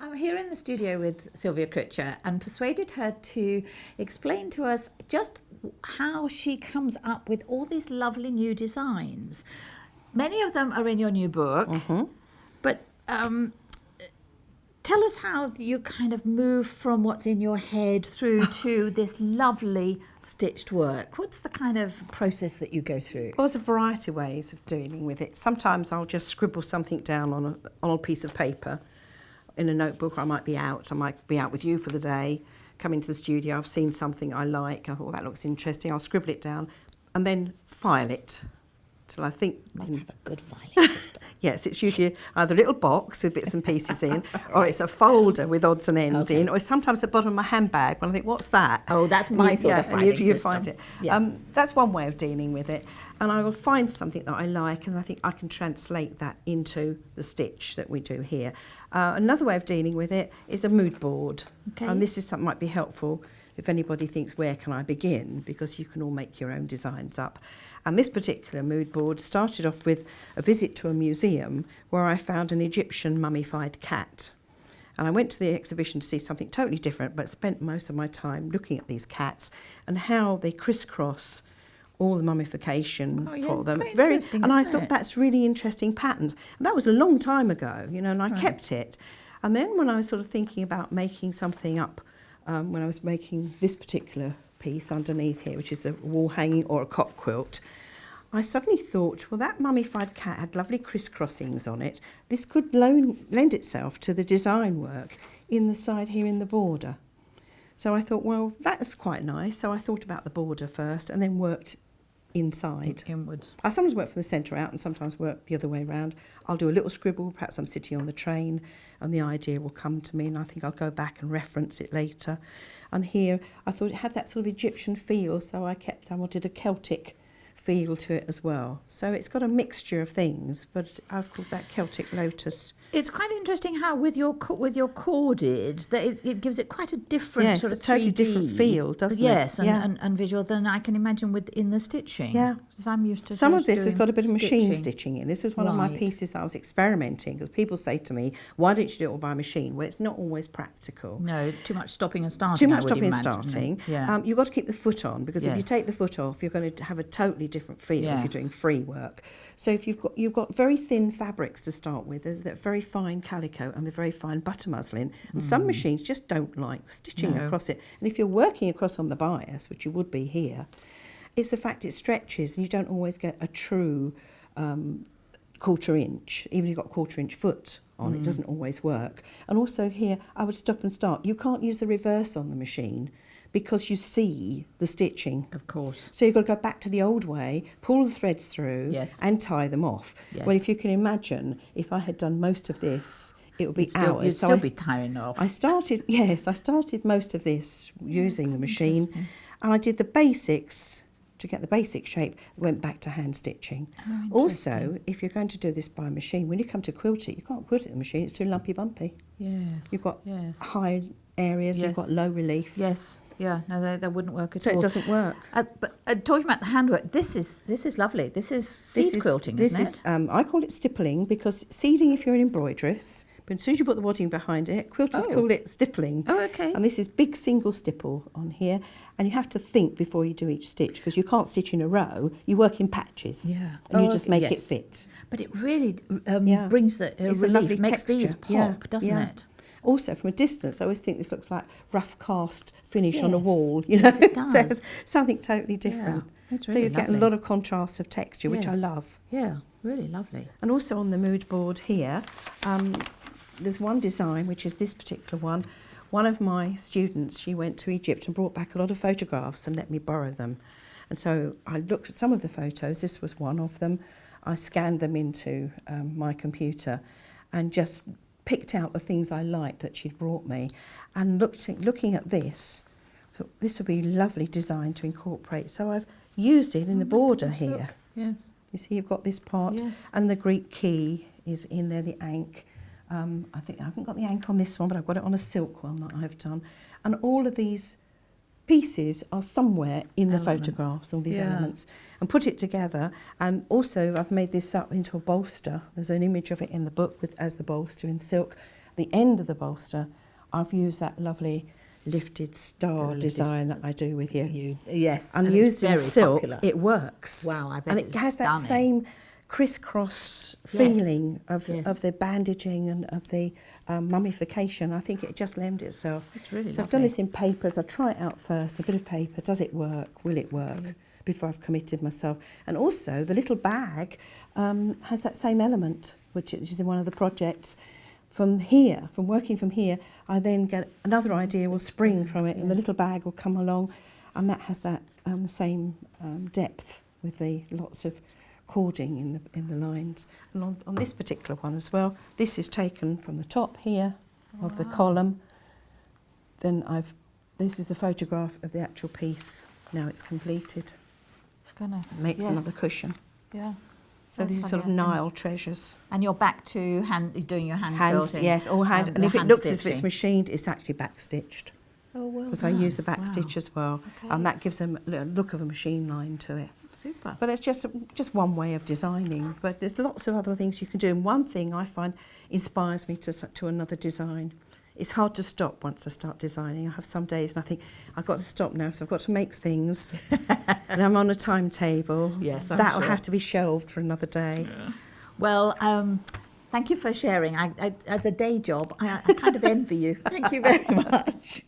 I'm here in the studio with Sylvia Critcher and persuaded her to explain to us just how she comes up with all these lovely new designs. Many of them are in your new book, but tell us how you kind of move from what's in your head through to this lovely stitched work. What's the kind of process that you go through? Well, there's a variety of ways of dealing with it. Sometimes I'll just scribble something down on a piece of paper in a notebook. I might be out with you for the day, come into the studio, I've seen something I like, I thought, that looks interesting, I'll scribble it down and then file it till I think... Must have a good filing system. Yes, it's usually either a little box with bits and pieces in, or it's a folder with odds and ends in, or sometimes the bottom of my handbag when I think, what's that? Oh, that's my sort of filing system. You find it. Yes. That's one way of dealing with it. And I will find something that I like, and I think I can translate that into the stitch that we do here. Another way of dealing with it is a mood board. Okay. And this is something that might be helpful if anybody thinks, where can I begin? Because you can all make your own designs up. And this particular mood board started off with a visit to a museum where I found an Egyptian mummified cat. And I went to the exhibition to see something totally different, but spent most of my time looking at these cats and how they crisscross all the mummification for them. And I thought that's really interesting patterns. And that was a long time ago, and I kept it. And then when I was sort of thinking about making something up, when I was making this particular piece underneath here, which is a wall hanging or a cot quilt, I suddenly thought, well, that mummified cat had lovely crisscrossings on it. This could lend itself to the design work in the side here in the border. So I thought, well, that's quite nice. So I thought about the border first and then worked inside. Inwards. I sometimes work from the centre out and sometimes work the other way around. I'll do a little scribble, perhaps I'm sitting on the train and the idea will come to me and I think I'll go back and reference it later. And here I thought it had that sort of Egyptian feel, so I wanted a Celtic feel to it as well. So it's got a mixture of things, but I've called that Celtic Lotus. It's quite interesting how with your corded, that it gives it quite a different sort of 3D, totally different feel, doesn't it? Yes, and visual than I can imagine within the stitching. Yeah. Because I'm used to some of this has got a bit of stitching. machine stitching in. This was one of my pieces that I was experimenting, because people say to me, why don't you do it all by machine? Well, it's not always practical. No, too much stopping and starting. Too much stopping and starting. Yeah. You've got to keep the foot on, because if you take the foot off, you're going to have a totally different feel if you're doing free work. So if you've got very thin fabrics to start with, there's that very fine calico and the very fine butter muslin, and some machines just don't like stitching across it. And if you're working across on the bias, which you would be here, it's the fact it stretches and you don't always get a true quarter inch. Even if you've got a quarter inch foot on, it doesn't always work. And also here, I would stop and start. You can't use the reverse on the machine, because you see the stitching. Of course. So you've got to go back to the old way, pull the threads through and tie them off. Yes. Well, if you can imagine, if I had done most of this, it would be hours. You'd still be tying off. I started most of this using the machine, and I did the basics to get the basic shape, went back to hand stitching. Also, if you're going to do this by machine, when you come to quilt it, you can't quilt it in the machine, it's too lumpy bumpy. Yes. You've got high areas, you've got low relief. Yes. Yeah, no, that wouldn't work at all. So it doesn't work. But talking about the handwork, this is lovely. This is seed quilting, isn't it? I call it stippling, because seeding if you're an embroideress, but as soon as you put the wadding behind it, quilters call it stippling. Oh, okay. And this is big single stipple on here, and you have to think before you do each stitch, because you can't stitch in a row. You work in patches, and you just make it fit. But it really brings the relief, makes texture. These pop, doesn't it? Also, from a distance, I always think this looks like rough cast finish on a wall, Yes, it does. So it's something totally different. Yeah, it's so really you get a lot of contrast of texture, which I love. Yeah, really lovely. And also on the mood board here, there's one design, which is this particular one. One of my students, she went to Egypt and brought back a lot of photographs and let me borrow them. And so I looked at some of the photos. This was one of them. I scanned them into my computer and just picked out the things I liked that she'd brought me, and looking at this, thought this would be a lovely design to incorporate. So I've used it in the border here. Look. Yes. You see, you've got this part, and the Greek key is in there, the ankh. I think I haven't got the ankh on this one, but I've got it on a silk one that I've done. And all of these pieces are somewhere in the photographs, all these elements, and put it together. And also I've made this up into a bolster. There's an image of it in the book as the bolster in silk. the end of the bolster, I've used that lovely lifted star design that I do with you. Yes, And it's used in very silk, popular. it works. Wow, I bet and it's it has that stunning. same crisscross feeling of Yes. the bandaging and of the mummification. I think it just lends itself. It's really So I've done lovely. this in papers. I try it out first, a bit of paper. Does it work? Will it work? Before I've committed myself. And also the little bag has that same element, which is in one of the projects. From here, from working from here, I then get another idea will spring from it, and the little bag will come along, and that has that same depth with the lots of cording in the lines. And on this particular one as well, this is taken from the top here of the column. Then this is the photograph of the actual piece. Now it's completed. Goodness. Makes another cushion. Yeah. So this is sort of Nile treasures. And you're back to doing your hand quilting. Yes, all hand. And if it looks as if it's machined, it's actually back stitched. Oh, well Because I use the back stitch as well, Okay. and that gives them a look of a machine line to it. Super. But it's just one way of designing. But there's lots of other things you can do. And one thing I find inspires me to another design. It's hard to stop once I start designing. I have some days and I think, I've got to stop now, so I've got to make things. And I'm on a timetable. Yes, I'm that'll sure. have to be shelved for another day. Yeah. Well, thank you for sharing. As a day job, I kind of envy you. Thank you very much.